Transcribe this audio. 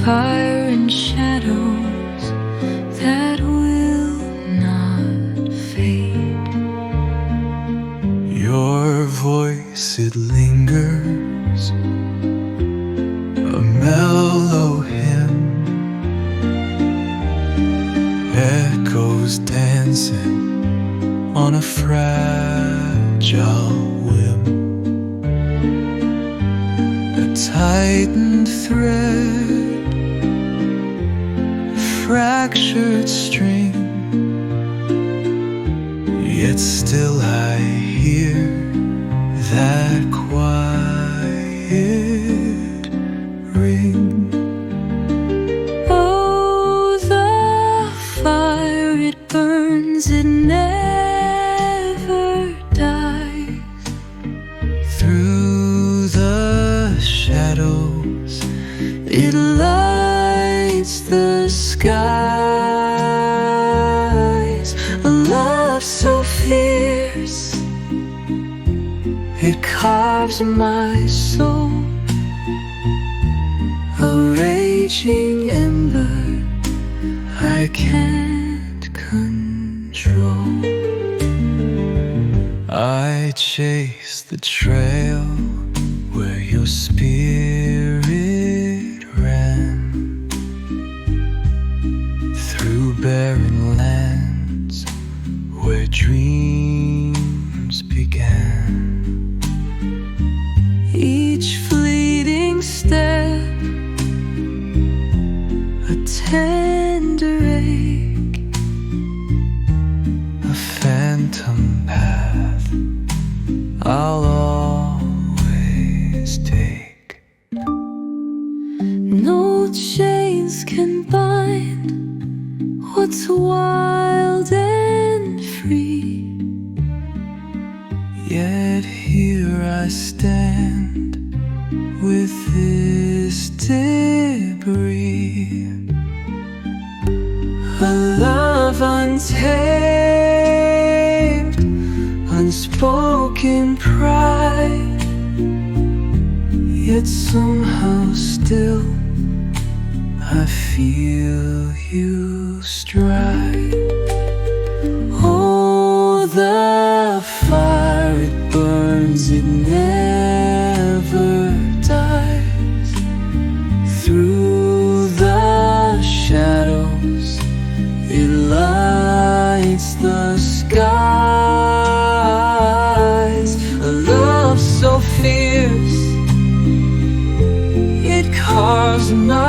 fire and shadows that will not fade. Your voice, it lingers, a mellow hymn, echoes dancing on a fragile whim. A tightened thread, a fractured string, yet still I hear that quiet ring. Oh, the fire, it burns, it never dies. Through the shadows, It lights the skies. A love so fierce, it carves my soul. A raging ember I can't control. I chase the trail where your spirit ran, through barren lands where dreams began. Each fleeting step, a tender ache, A phantom path I'll always take. no chains can bind what's wild and free. Yet here I stand with this debris, A love untamed, unspoken pride, yet somehow still I feel you stride. oh, the fire, it burns, it never dies. Through the shadows, It lights the skies. A love so fierce, it carves my